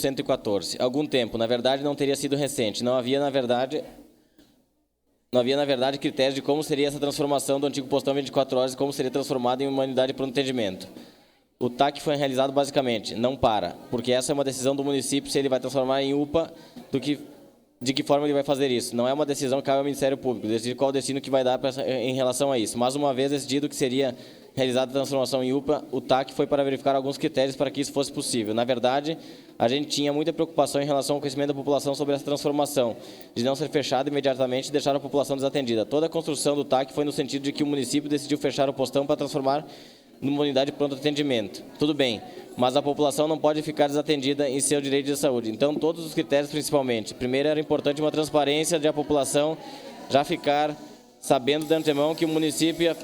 114. Algum tempo, na verdade, não teria sido recente. Não havia, na verdade, critério de como seria essa transformação do antigo postão 24 horas e como seria transformado em uma unidade de pronto atendimento. O TAC foi realizado basicamente, não para, porque essa é uma decisão do município se ele vai transformar em UPA, de que forma ele vai fazer isso. Não é uma decisão que cabe ao Ministério Público, decidir qual o destino que vai dar em relação a isso. Mas uma vez decidido que seria realizada a transformação em UPA, o TAC foi para verificar alguns critérios para que isso fosse possível. Na verdade, a gente tinha muita preocupação em relação ao conhecimento da população sobre essa transformação, de não ser fechada imediatamente e deixar a população desatendida. Toda a construção do TAC foi no sentido de que o município decidiu fechar o postão para transformar numa unidade de pronto atendimento. Tudo bem, mas a população não pode ficar desatendida em seu direito de saúde. Então, todos os critérios principalmente. Primeiro, era importante uma transparência de a população já ficar sabendo de antemão que o município ia...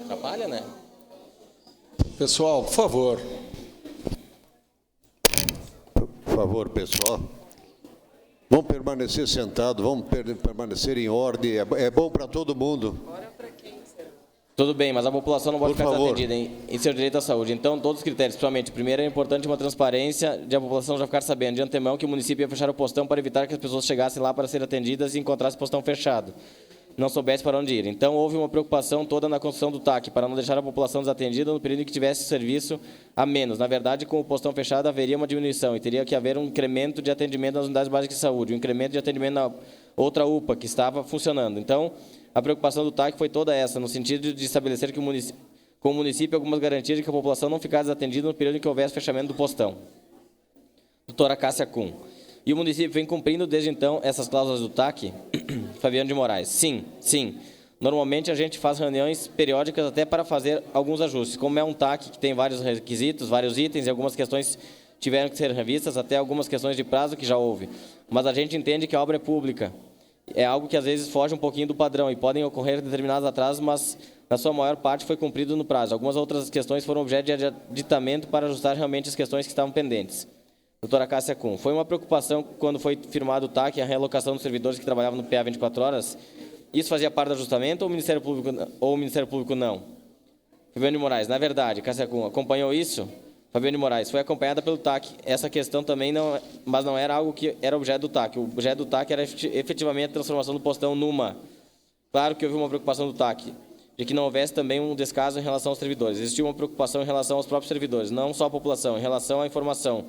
Atrapalha, né? Pessoal, por favor. Por favor, pessoal. Vamos permanecer sentados, vamos permanecer em ordem. É bom para todo mundo. Tudo bem, mas a população não pode ficar desatendida em seu direito à saúde. Então, todos os critérios, principalmente, primeiro é importante uma transparência de a população já ficar sabendo de antemão que o município ia fechar o postão para evitar que as pessoas chegassem lá para serem atendidas e encontrassem o postão fechado, não soubesse para onde ir. Então, houve uma preocupação toda na construção do TAC, para não deixar a população desatendida no período em que tivesse serviço a menos. Na verdade, com o postão fechado, haveria uma diminuição e teria que haver um incremento de atendimento nas unidades básicas de saúde, um incremento de atendimento na outra UPA, que estava funcionando. Então, a preocupação do TAC foi toda essa, no sentido de estabelecer que com o município algumas garantias de que a população não ficasse desatendida no período em que houvesse fechamento do postão. Doutora Cássia Kuhn. E o município vem cumprindo desde então essas cláusulas do TAC? Fabiano de Moraes. Sim, sim. Normalmente a gente faz reuniões periódicas até para fazer alguns ajustes. Como é um TAC que tem vários requisitos, vários itens e algumas questões tiveram que ser revistas, até algumas questões de prazo que já houve. Mas a gente entende que a obra é pública. É algo que às vezes foge um pouquinho do padrão e podem ocorrer determinados atrasos, mas na sua maior parte foi cumprido no prazo. Algumas outras questões foram objeto de aditamento para ajustar realmente as questões que estavam pendentes. Doutora Cássia Kuhn, foi uma preocupação quando foi firmado o TAC, a realocação dos servidores que trabalhavam no PA 24 horas? Isso fazia parte do ajustamento ou o Ministério Público não? Fabiano de Moraes, na verdade, Cássia Kuhn, acompanhou isso? Fabiano de Moraes, foi acompanhada pelo TAC. Essa questão também não, mas não era algo que era objeto do TAC. O objeto do TAC era efetivamente a transformação do postão numa. Claro que houve uma preocupação do TAC, de que não houvesse também um descaso em relação aos servidores. Existia uma preocupação em relação aos próprios servidores, não só a população, em relação à informação,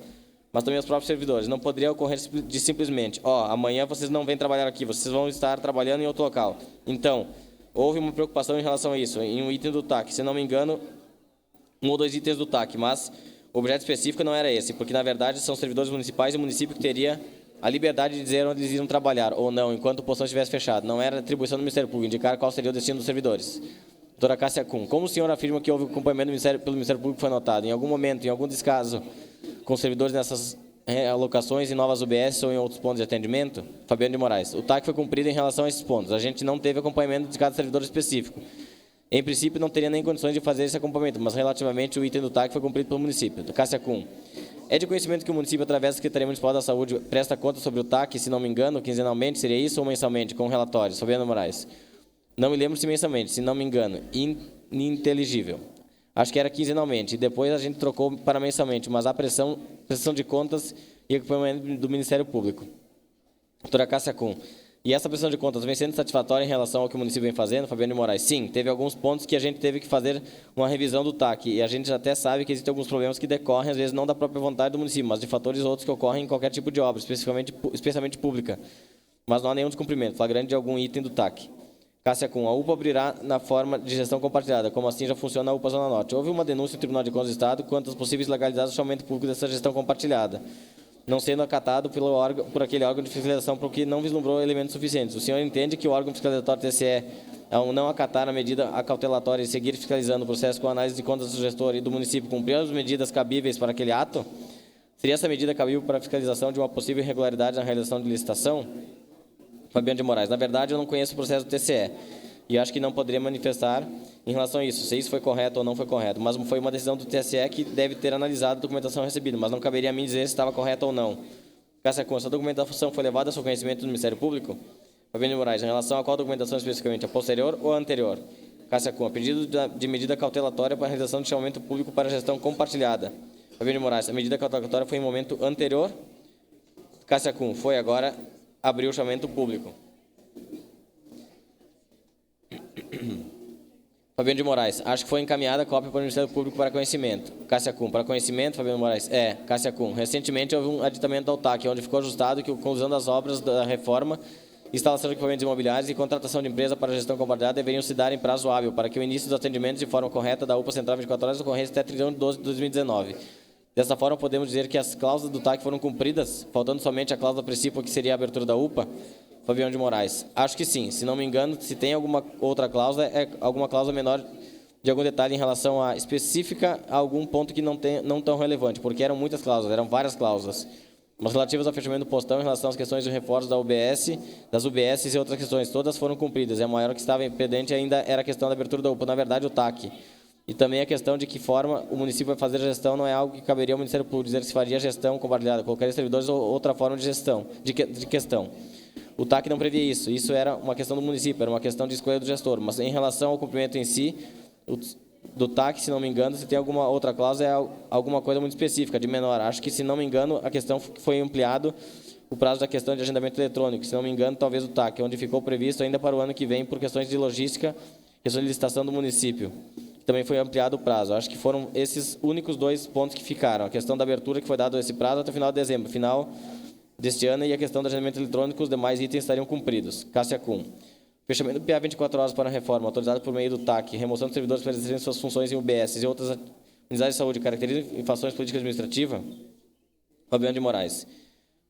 mas também aos próprios servidores. Não poderia ocorrer de simplesmente, amanhã vocês não vêm trabalhar aqui, vocês vão estar trabalhando em outro local. Então, houve uma preocupação em relação a isso, em um item do TAC, se não me engano, um ou dois itens do TAC, mas o objeto específico não era esse, porque, na verdade, são servidores municipais e o município que teria a liberdade de dizer onde eles iriam trabalhar ou não, enquanto o postão estivesse fechado. Não era atribuição do Ministério Público indicar qual seria o destino dos servidores. Doutora Cássia Kuhn, como o senhor afirma que houve acompanhamento pelo Ministério Público foi notado? Em algum momento, em algum descaso, com servidores nessas alocações em novas UBS ou em outros pontos de atendimento? Fabiano de Moraes, o TAC foi cumprido em relação a esses pontos. A gente não teve acompanhamento de cada servidor específico. Em princípio, não teria nem condições de fazer esse acompanhamento, mas relativamente o item do TAC foi cumprido pelo município. Cássia Kuhn, é de conhecimento que o município, através da Secretaria Municipal da Saúde, presta conta sobre o TAC, se não me engano, quinzenalmente, seria isso ou mensalmente, com relatórios? Fabiano de Moraes, não me lembro se mensalmente, se não me engano, ininteligível. Acho que era quinzenalmente, e depois a gente trocou para mensalmente, mas há pressão de contas e acompanhamento do Ministério Público. Doutora Cássia Kuhn, e essa pressão de contas vem sendo satisfatória em relação ao que o município vem fazendo, Fabiano de Moraes? Sim, teve alguns pontos que a gente teve que fazer uma revisão do TAC, e a gente até sabe que existem alguns problemas que decorrem, às vezes, não da própria vontade do município, mas de fatores outros que ocorrem em qualquer tipo de obra, especialmente pública. Mas não há nenhum descumprimento flagrante de algum item do TAC. Cássia Kuhn, a UPA abrirá na forma de gestão compartilhada, como assim já funciona a UPA Zona Norte. Houve uma denúncia no Tribunal de Contas do Estado quanto às possíveis legalidades do chamamento público dessa gestão compartilhada, não sendo acatado por aquele órgão de fiscalização, porque não vislumbrou elementos suficientes. O senhor entende que o órgão fiscalizatório TCE, ao não acatar a medida acautelatória e seguir fiscalizando o processo com análise de contas do gestor e do município, cumprir as medidas cabíveis para aquele ato? Seria essa medida cabível para a fiscalização de uma possível irregularidade na realização de licitação? Fabiano de Moraes, na verdade, eu não conheço o processo do TCE. E acho que não poderia manifestar em relação a isso, se isso foi correto ou não foi correto. Mas foi uma decisão do TSE que deve ter analisado a documentação recebida, mas não caberia a mim dizer se estava correto ou não. Cássia Kuhn, essa documentação foi levada ao seu conhecimento do Ministério Público? Fabiano de Moraes, em relação a qual documentação especificamente? A posterior ou a anterior? Cássia Kuhn, pedido de medida cautelatória para a realização de chamamento público para gestão compartilhada. Fabiano de Moraes, a medida cautelatória foi em momento anterior. Cássia Kuhn, foi agora, abriu o chamamento público. Fabiano de Moraes, acho que foi encaminhada a cópia para o Ministério Público para conhecimento. Cássia Kuhn, para conhecimento, Fabiano de Moraes, Cássia Kuhn, recentemente houve um aditamento ao TAC, onde ficou ajustado que a conclusão das obras da reforma, instalação de equipamentos imobiliários e contratação de empresa para gestão compartilhada deveriam se dar em prazo hábil, para que o início dos atendimentos de forma correta da UPA Central 24 horas ocorresse até 31 de 12 de 2019. Dessa forma, podemos dizer que as cláusulas do TAC foram cumpridas, faltando somente a cláusula princípio, que seria a abertura da UPA. Fabiano de Moraes, acho que sim. Se não me engano, se tem alguma outra cláusula, é alguma cláusula menor de algum detalhe em relação a específica a algum ponto que não tão relevante, porque eram muitas cláusulas, eram várias cláusulas. Mas relativas ao fechamento do postão em relação às questões de reforço das UBS e outras questões, todas foram cumpridas. E a maior que estava pendente ainda era a questão da abertura da UPA, na verdade o TAC. E também a questão de que forma o município vai fazer a gestão não é algo que caberia ao Ministério Público dizer que se faria gestão compartilhada, colocaria servidores ou outra forma de gestão, de questão. O TAC não previa isso, isso era uma questão do município, era uma questão de escolha do gestor. Mas em relação ao cumprimento em si, do TAC, se não me engano, se tem alguma outra cláusula, é alguma coisa muito específica, de menor. Acho que, se não me engano, a questão foi ampliado o prazo da questão de agendamento eletrônico. Se não me engano, talvez o TAC, onde ficou previsto ainda para o ano que vem por questões de logística, questões de licitação do município. Também foi ampliado o prazo. Acho que foram esses únicos dois pontos que ficaram. A questão da abertura, que foi dado esse prazo até o final de dezembro, final deste ano, e a questão do agendamento eletrônico, os demais itens estariam cumpridos. Cássia Kuhn. Fechamento do PA 24 horas para a reforma, autorizado por meio do TAC, remoção de servidores para exercerem suas funções em UBS e outras unidades de saúde, caracteriza infrações políticas administrativas? Fabiano de Moraes.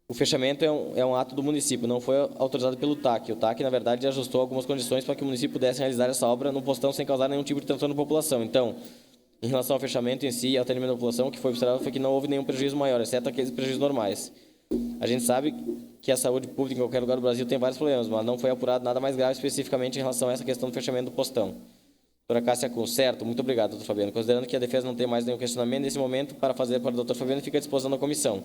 O fechamento é um ato do município, não foi autorizado pelo TAC. O TAC, na verdade, ajustou algumas condições para que o município pudesse realizar essa obra no postão sem causar nenhum tipo de transtorno na população. Então, em relação ao fechamento em si e ao atendimento da população, o que foi observado foi que não houve nenhum prejuízo maior, exceto aqueles prejuízos normais. A gente sabe que a saúde pública em qualquer lugar do Brasil tem vários problemas, mas não foi apurado nada mais grave especificamente em relação a essa questão do fechamento do postão. Doutora Cássia Kuhn, certo, muito obrigado, doutor Fabiano. Considerando que a defesa não tem mais nenhum questionamento, nesse momento, para fazer para o doutor Fabiano, fica à disposição da comissão.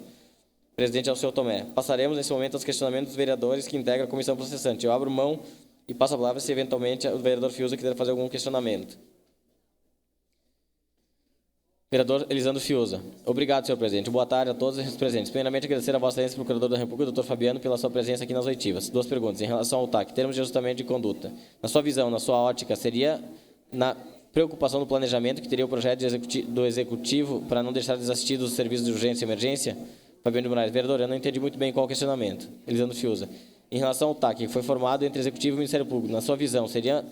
Presidente Alceu Tomé. Passaremos nesse momento aos questionamentos dos vereadores que integram a comissão processante. Eu abro mão e passo a palavra se eventualmente o vereador Fiuza quiser fazer algum questionamento. Vereador Elisandro Fiuza. Obrigado, senhor presidente. Boa tarde a todos os presentes. Primeiramente, agradecer a Vossa Excelência, Procurador da República, doutor Fabiano, pela sua presença aqui nas oitivas. Duas perguntas. Em relação ao TAC, termos de ajustamento de conduta. Na sua visão, na sua ótica, seria na preocupação do planejamento que teria o projeto do Executivo para não deixar desassistidos os serviços de urgência e emergência? Fabiano de Moraes. Vereador, eu não entendi muito bem qual o questionamento. Elisandro Fiuza. Em relação ao TAC, que foi formado entre Executivo e Ministério Público, na sua visão, seria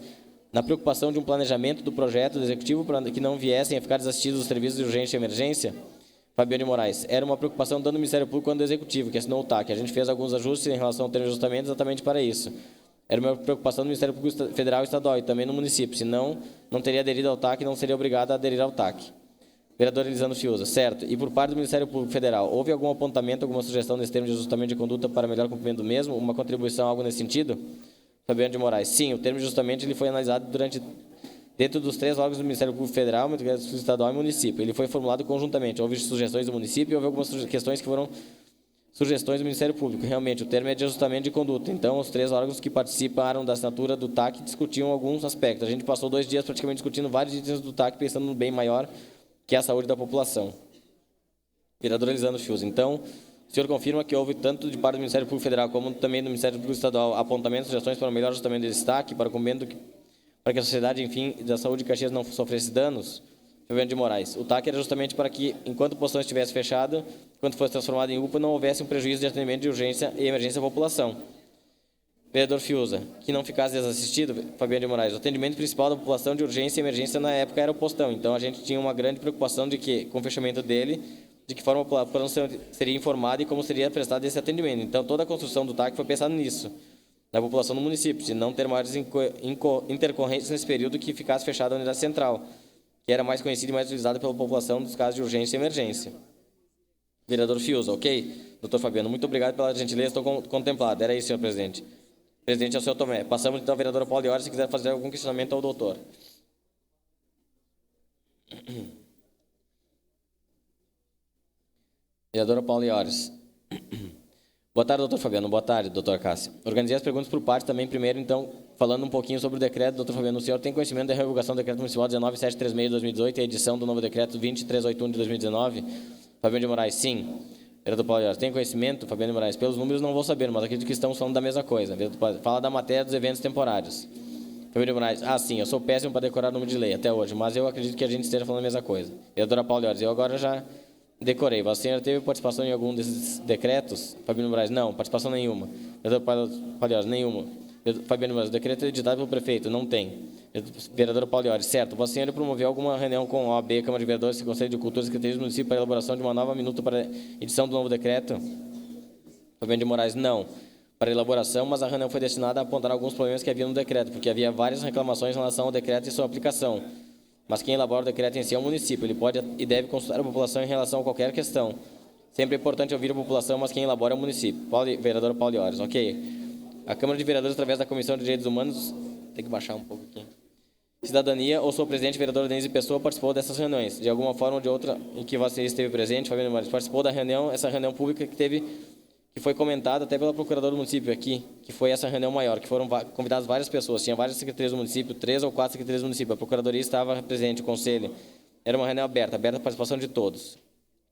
na preocupação de um planejamento do projeto do Executivo para que não viessem a ficar desassistidos os serviços de urgência e emergência? Fabiano de Moraes. Era uma preocupação tanto do Ministério Público quanto do Executivo, que assinou o TAC. A gente fez alguns ajustes em relação ao termo de ajustamento exatamente para isso. Era uma preocupação do Ministério Público Federal e Estadual e também no município. Senão, não teria aderido ao TAC e não seria obrigado a aderir ao TAC. Vereador Elisandro Fiuza. Certo. E por parte do Ministério Público Federal, houve algum apontamento, alguma sugestão nesse termo de ajustamento de conduta para melhor cumprimento do mesmo? Uma contribuição, algo nesse sentido? Fabiano de Moraes. Sim, o termo de ajustamento ele foi analisado dentro dos 3 órgãos do Ministério Público Federal, Ministério Público Estadual e Município. Ele foi formulado conjuntamente. Houve sugestões do município e houve algumas questões que foram sugestões do Ministério Público. Realmente, o termo é de ajustamento de conduta. Então, os 3 órgãos que participaram da assinatura do TAC discutiam alguns aspectos. A gente passou 2 dias praticamente discutindo vários itens do TAC, pensando no bem maior, que é a saúde da população. Vereador Elisandro Fiuza. Então, o senhor confirma que houve, tanto de parte do Ministério Público Federal como também do Ministério Público Estadual, apontamentos, sugestões para o melhor ajustamento de destaque, para que a sociedade, enfim, da saúde de Caxias não sofresse danos? Fabiano de Moraes. O TAC era justamente para que, enquanto o postão estivesse fechado, quando fosse transformado em UPA, não houvesse um prejuízo de atendimento de urgência e emergência à população. Vereador Fiuza. Que não ficasse desassistido? Fabiano de Moraes. O atendimento principal da população de urgência e emergência na época era o postão. Então, a gente tinha uma grande preocupação de que, com o fechamento dele, de que forma a população seria informada e como seria prestado esse atendimento. Então, toda a construção do TAC foi pensada nisso, na população do município, de não ter maiores intercorrências nesse período que ficasse fechada a unidade central, que era mais conhecida e mais utilizada pela população dos casos de urgência e emergência. Vereador Fiuza, ok? Doutor Fabiano, muito obrigado pela gentileza, estou contemplado. Era isso, senhor presidente. Presidente Alceu Tomé. Passamos, então, à vereadora Paula Iores, se quiser fazer algum questionamento ao doutor. Vereadora Paula Iores. Boa tarde, doutor Fabiano. Boa tarde, doutor Cássio. Organizei as perguntas por parte também. Primeiro, então, falando um pouquinho sobre o decreto, doutor Fabiano, o senhor tem conhecimento da revogação do decreto municipal 19736 de 2018 e a edição do novo decreto 20381 de 2019? Fabiano de Moraes, sim. Vereador Paulo Iores, tem conhecimento? Fabiano de Moraes, pelos números não vou saber, mas acredito que estamos falando da mesma coisa. Vereador Paulo, fala da matéria dos eventos temporários. Fabiano de Moraes, sim, eu sou péssimo para decorar o número de lei até hoje, mas eu acredito que a gente esteja falando a mesma coisa. Vereadora Paulo Iores, eu agora já decorei. Vossa Senhora teve participação em algum desses decretos? Fabiano Moraes, não, participação nenhuma. Vereador Paulo Iores, nenhuma. Fabiano Moraes, o decreto é editado pelo prefeito? Não tem. Vereador Paulo Iores, certo. Vossa Senhora promoveu alguma reunião com a OAB, Câmara de Vereadores e Conselho de Cultura e Secretaria do Município para a elaboração de uma nova minuta para a edição do novo decreto? Fabiano de Moraes, não. Para a elaboração, mas a reunião foi destinada a apontar alguns problemas que havia no decreto, porque havia várias reclamações em relação ao decreto e sua aplicação. Mas quem elabora o decreto em si é o município. Ele pode e deve consultar a população em relação a qualquer questão. Sempre é importante ouvir a população, mas quem elabora é o município. Vereador Paulo Iores, ok. A Câmara de Vereadores, através da Comissão de Direitos Humanos, tem que baixar um pouco aqui. Cidadania ou sua presidente, vereadora Denise Pessoa, participou dessas reuniões. De alguma forma ou de outra em que você esteve presente, Fabiano Moraes, participou da reunião, essa reunião pública que foi comentada até pela procuradora do município aqui, que foi essa reunião maior, que foram convidadas várias pessoas, tinha várias secretarias do município, 3 ou 4 secretarias do município, a procuradoria estava presente, o conselho, era uma reunião aberta a participação de todos,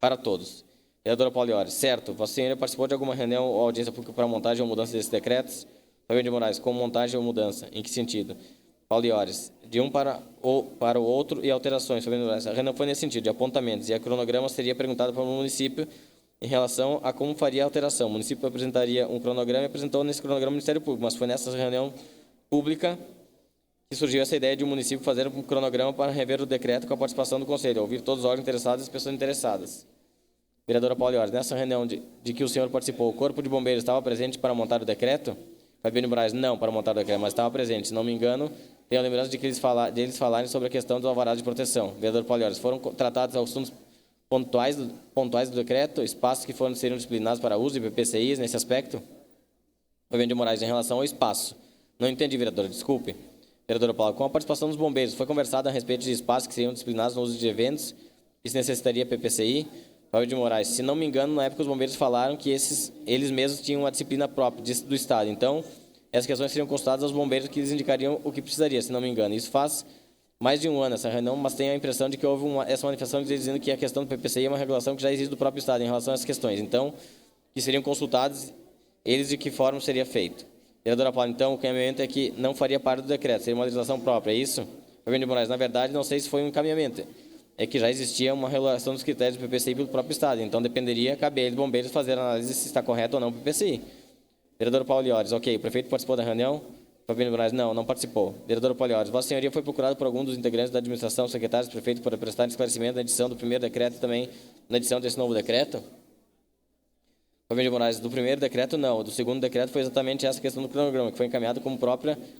para todos. Vereadora Paulo Iores, certo, Vossa Senhoria participou de alguma reunião ou audiência pública para montagem ou mudança desses decretos? Fabiano de Moraes, como montagem ou mudança, em que sentido? Paulo Iores, de um para o outro e alterações, Fabiano de Moraes, a reunião foi nesse sentido, de apontamentos, e a cronograma seria perguntado para o município em relação a como faria a alteração. O município apresentaria um cronograma e apresentou nesse cronograma o Ministério Público, mas foi nessa reunião pública que surgiu essa ideia de o município fazer um cronograma para rever o decreto com a participação do Conselho, ouvir todos os órgãos interessados e as pessoas interessadas. Vereadora Paulo Iores, nessa reunião de que o senhor participou, o Corpo de Bombeiros estava presente para montar o decreto? Fabiano Moraes, não para montar o decreto, mas estava presente. Se não me engano, tenho a lembrança de que eles falarem sobre a questão dos alvarás de proteção. Vereador Paulo Iores, foram tratados assuntos pontuais do decreto, espaços que seriam disciplinados para uso de PPCIs nesse aspecto? Fabiano de Moraes, em relação ao espaço. Não entendi, vereadora, desculpe. Vereadora Paula, com a participação dos bombeiros, foi conversado a respeito de espaços que seriam disciplinados no uso de eventos, que se necessitaria PPCI? Fabiano de Moraes, se não me engano, na época os bombeiros falaram que eles mesmos tinham uma disciplina própria do Estado. Então, essas questões seriam consultadas aos bombeiros que eles indicariam o que precisaria, se não me engano. Isso faz mais de um ano essa reunião, mas tenho a impressão de que houve essa manifestação dizendo que a questão do PPCI é uma regulação que já existe do próprio Estado em relação a essas questões. Então, que seriam consultados eles de que forma seria feito. Vereadora Paula, então, o encaminhamento é que não faria parte do decreto, seria uma legislação própria, é isso? Fabiano de Moraes, na verdade, não sei se foi um encaminhamento. É que já existia uma regulação dos critérios do PPCI pelo próprio Estado, então dependeria, cabe a eles, bombeiros, fazer a análise se está correto ou não o PPCI. Vereador Paulo Iores, ok, o prefeito participou da reunião? Fabiano Moraes, não participou. Vereador Paulo Iores, Vossa Senhoria foi procurado por algum dos integrantes da administração, secretários, prefeito, para prestar esclarecimento na edição do primeiro decreto e também na edição desse novo decreto? Fabiano Moraes, do primeiro decreto, não. Do segundo decreto foi exatamente essa questão do cronograma, que foi encaminhado como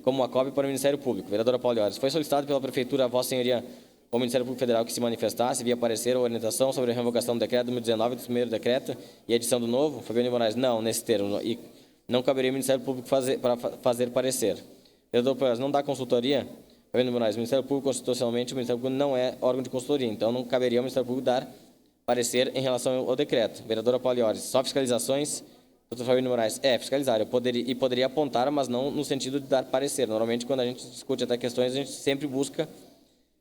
uma cópia para o Ministério Público. Vereadora Paulo Iores, foi solicitado pela Prefeitura a Vossa Senhoria ou Ministério Público Federal que se manifestasse via parecer ou orientação sobre a revogação do decreto número 19 do primeiro decreto e a edição do novo? Fabiano Moraes, não, nesse termo. E não caberia o Ministério Público para fazer parecer. Vereador Paulo Iores, não dá consultoria? Fabiano Moraes, o Ministério Público, constitucionalmente, o Ministério Público não é órgão de consultoria, então não caberia ao Ministério Público dar parecer em relação ao decreto. Vereadora Paulo Iores, só fiscalizações? Doutor Fabiano Moraes, poderia apontar, mas não no sentido de dar parecer. Normalmente, quando a gente discute até questões, a gente sempre busca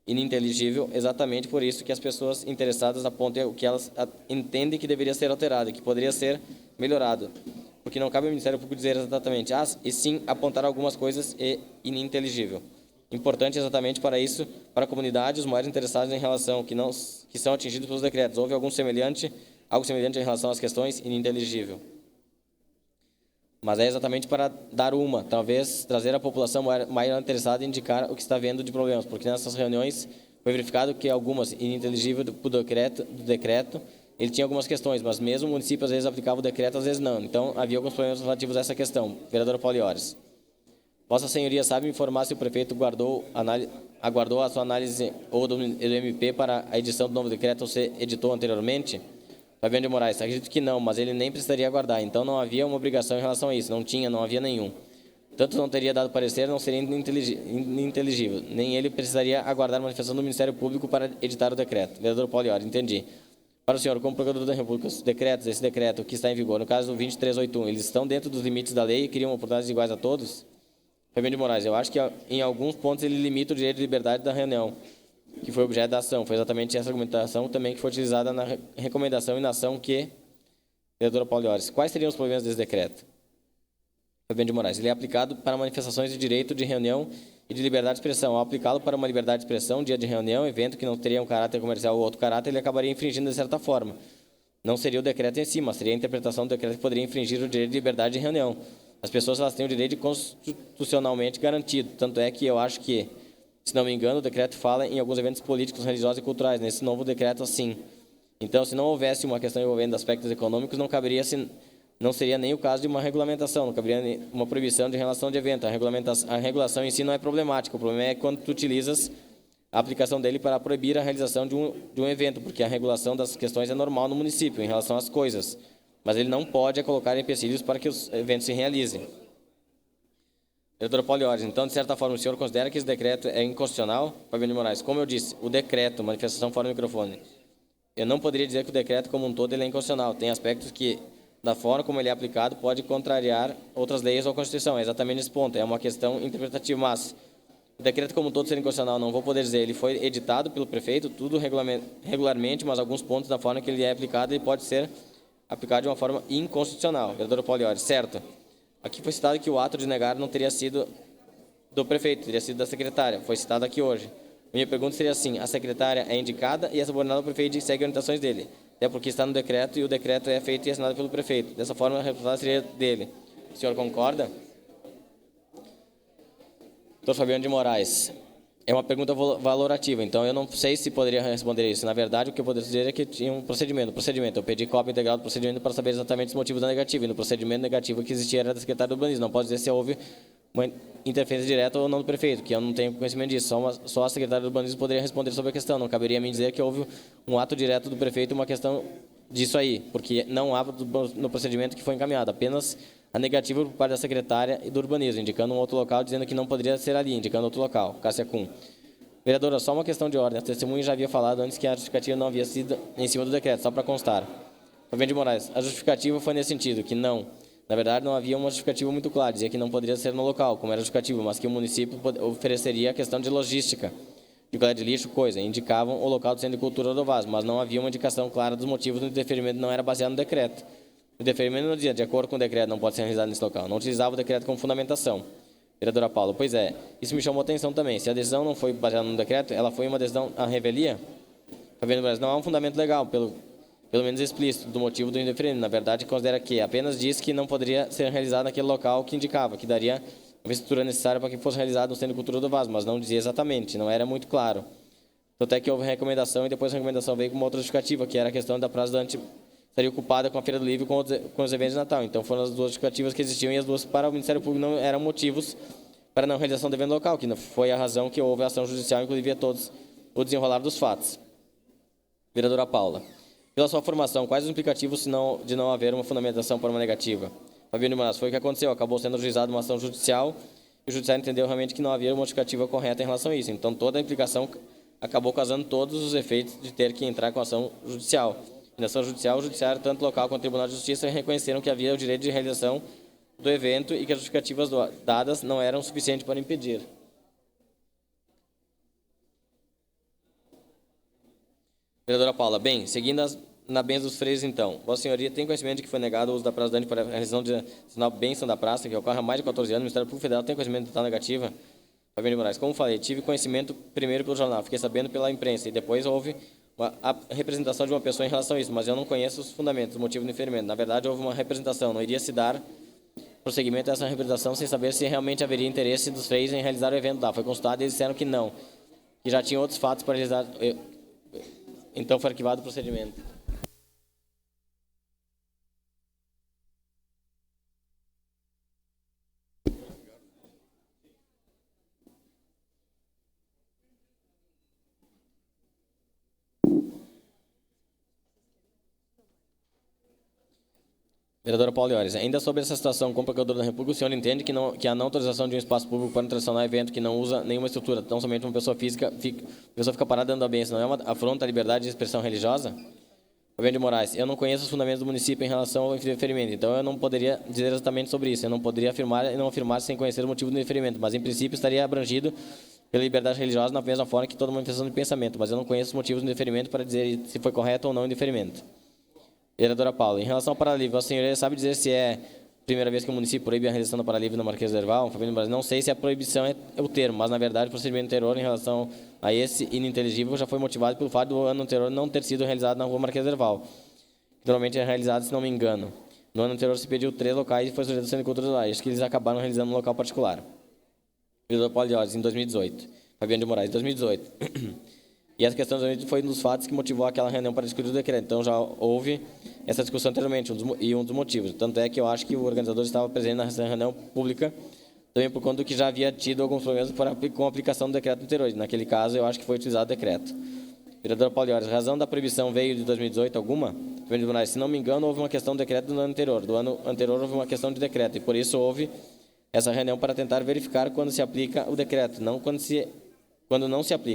ininteligível, exatamente por isso que as pessoas interessadas apontem o que elas entendem que deveria ser alterado, que poderia ser melhorado. Porque não cabe ao Ministério Público dizer exatamente, e sim apontar algumas coisas e ininteligível. Importante exatamente para isso, para a comunidade, os maiores interessados em relação, que são atingidos pelos decretos. Houve algo semelhante em relação às questões ininteligível. Mas é exatamente para dar talvez trazer a população maior interessada e indicar o que está vendo de problemas, porque nessas reuniões foi verificado que algumas ininteligível do decreto, ele tinha algumas questões, mas mesmo o município às vezes aplicava o decreto, às vezes não. Então havia alguns problemas relativos a essa questão. Vereadora Paulo Iores, Vossa Senhoria sabe informar se o prefeito aguardou a sua análise ou do MP para a edição do novo decreto ou se editou anteriormente? Fabiano de Moraes, acredito que não, mas ele nem precisaria aguardar, então não havia uma obrigação em relação a isso, não havia nenhum. Tanto não teria dado parecer, não seria ininteligível, nem ele precisaria aguardar a manifestação do Ministério Público para editar o decreto. Vereador Paulo Iores, entendi. Para o senhor, como Procurador da República, os decretos, esse decreto que está em vigor, no caso do 2381, eles estão dentro dos limites da lei e criam oportunidades iguais a todos? Fabiano de Moraes, eu acho que em alguns pontos ele limita o direito de liberdade da reunião, que foi objeto da ação. Foi exatamente essa argumentação também que foi utilizada na recomendação e na ação que... Vereadora Pauliores, quais seriam os problemas desse decreto? Fabiano de Moraes, ele é aplicado para manifestações de direito de reunião e de liberdade de expressão. Ao aplicá-lo para uma liberdade de expressão, dia de reunião, evento que não teria um caráter comercial ou outro caráter, ele acabaria infringindo de certa forma. Não seria o decreto em si, mas seria a interpretação do decreto que poderia infringir o direito de liberdade de reunião. As pessoas elas têm o direito constitucionalmente garantido. Tanto é que eu acho que, se não me engano, o decreto fala em alguns eventos políticos, religiosos e culturais. Nesse novo decreto, assim. Então, se não houvesse uma questão envolvendo aspectos econômicos, não seria nem o caso de uma regulamentação, não caberia uma proibição de relação de evento. A regulação em si não é problemática. O problema é quando tu utilizas a aplicação dele para proibir a realização de um evento, porque a regulação das questões é normal no município em relação às coisas. Mas ele não pode colocar empecilhos para que os eventos se realizem. Vereadora Pauliores, então, de certa forma, o senhor considera que esse decreto é inconstitucional? Fabiano de Moraes, como eu disse, o decreto, manifestação fora do microfone, eu não poderia dizer que o decreto como um todo ele é inconstitucional. Tem aspectos que, da forma como ele é aplicado, pode contrariar outras leis ou a Constituição. É exatamente esse ponto, é uma questão interpretativa, mas o decreto como um todo ser inconstitucional, não vou poder dizer. Ele foi editado pelo prefeito, tudo regularmente, mas alguns pontos da forma que ele é aplicado, ele pode ser aplicado de uma forma inconstitucional. Vereadora Pauliores, certo. Aqui foi citado que o ato de negar não teria sido do prefeito, teria sido da secretária. Foi citado aqui hoje. Minha pergunta seria assim, a secretária é indicada e é subordinada ao prefeito e segue as orientações dele. Até porque está no decreto e o decreto é feito e assinado pelo prefeito. Dessa forma, a responsabilidade seria dele. O senhor concorda? Doutor Fabiano de Moraes, é uma pergunta valorativa, então eu não sei se poderia responder isso. Na verdade, o que eu poderia dizer é que tinha um procedimento. Eu pedi cópia integral do procedimento para saber exatamente os motivos da negativa. E no procedimento negativo que existia era da secretária do urbanismo. Não posso dizer se houve uma interferência direta ou não do prefeito, que eu não tenho conhecimento disso. Só a secretária do urbanismo poderia responder sobre a questão. Não caberia a mim dizer que houve um ato direto do prefeito, uma questão disso aí, porque não há no procedimento que foi encaminhado, apenas a negativa por parte da secretária e do urbanismo, indicando um outro local, dizendo que não poderia ser ali, indicando outro local. Cássia Kuhn. Vereadora, só uma questão de ordem. A testemunha já havia falado antes que a justificativa não havia sido em cima do decreto, só para constar. Fabiano de Moraes, a justificativa foi nesse sentido, que não. Na verdade, não havia uma justificativa muito clara, dizia que não poderia ser no local, como era justificativo, mas que o município ofereceria a questão de logística, de coleta de lixo, coisa. Indicavam o local do Centro de Cultura do Vaz, mas não havia uma indicação clara dos motivos do deferimento, não era baseado no decreto. O deferimento não dizia, de acordo com o decreto, não pode ser realizado nesse local. Não utilizava o decreto como fundamentação. Vereadora Paula, pois é, isso me chamou a atenção também. Se a decisão não foi baseada no decreto, ela foi uma decisão à revelia? Fabiano Moraes, não há um fundamento legal, pelo menos explícito, do motivo do indeferimento. Na verdade, considera que apenas diz que não poderia ser realizado naquele local que indicava, que daria a estrutura necessária para que fosse realizado no Centro de Cultura do Vaz, mas não dizia exatamente, não era muito claro. Até que houve recomendação e depois a recomendação veio com uma outra justificativa, que era a questão da praça da estaria ocupada com a Feira do Livro e com os eventos de Natal. Então foram as duas justificativas que existiam e as duas para o Ministério Público não eram motivos para a não realização do evento local, que foi a razão que houve a ação judicial, inclusive a todos o desenrolar dos fatos. Vereadora Paula, pela sua formação, quais os implicativos de não haver uma fundamentação para uma negativa? Fabiano de Moraes, foi o que aconteceu, acabou sendo ajuizada uma ação judicial e o judiciário entendeu realmente que não havia uma justificativa correta em relação a isso. Então toda a implicação acabou causando todos os efeitos de ter que entrar com a ação judicial. Na ação judicial, o judiciário, tanto local quanto o Tribunal de Justiça, reconheceram que havia o direito de realização do evento e que as justificativas dadas não eram suficientes para impedir. Vereadora Paula, bem, seguindo na benção dos freios, então, Vossa Senhoria tem conhecimento de que foi negado o uso da praça Dante para a realização de sinal bênção da praça, que ocorre há mais de 14 anos, o Ministério Público Federal tem conhecimento de tal negativa? Fabiano de Moraes, como falei, tive conhecimento primeiro pelo jornal, fiquei sabendo pela imprensa e depois houve a representação de uma pessoa em relação a isso, mas eu não conheço os fundamentos, o motivo do inferimento. Na verdade, houve uma representação, não iria se dar prosseguimento a essa representação sem saber se realmente haveria interesse dos freios em realizar o evento lá. Foi consultado e eles disseram que não, que já tinham outros fatos para realizar. Então foi arquivado o procedimento. Vereadora Pauliores, ainda sobre essa situação com o Procurador da República, o senhor entende que a não autorização de um espaço público para um tradicional evento que não usa nenhuma estrutura, tão somente uma pessoa física, fica parada dando a bênção, não é uma afronta à liberdade de expressão religiosa? Fabiano de Moraes, eu não conheço os fundamentos do município em relação ao indeferimento, então eu não poderia dizer exatamente sobre isso. Eu não poderia afirmar e não afirmar sem conhecer o motivo do indeferimento, mas em princípio estaria abrangido pela liberdade religiosa na mesma forma que toda manifestação de pensamento, mas eu não conheço os motivos do indeferimento para dizer se foi correto ou não o indeferimento. Vereadora Paula, em relação ao paralivre, Vossa Senhoria sabe dizer se é a primeira vez que o município proíbe a realização do paralivre na Marquês do Herval? Não sei se a proibição é o termo, mas na verdade o procedimento anterior em relação a esse ininteligível já foi motivado pelo fato do ano anterior não ter sido realizado na rua Marquês do Herval, que normalmente é realizado, se não me engano. No ano anterior se pediu 3 locais e foi sujeito ao Centro de Cultura lá. Acho que eles acabaram realizando no local particular. Vereador Paulo de Ordes, em 2018. Fabiano de Moraes, 2018. E essa questão foi um dos fatos que motivou aquela reunião para discutir o decreto. Então já houve essa discussão anteriormente, um dos motivos. Tanto é que eu acho que o organizador estava presente nessa reunião pública, também por conta do que já havia tido alguns problemas com a aplicação do decreto anterior. Naquele caso, eu acho que foi utilizado o decreto. Vereador Paulo de Ordes, a razão da proibição veio de 2018 alguma? Se não me engano, houve uma questão do decreto do ano anterior. Do ano anterior houve uma questão de decreto, e por isso houve essa reunião para tentar verificar quando se aplica o decreto, não quando não se aplica.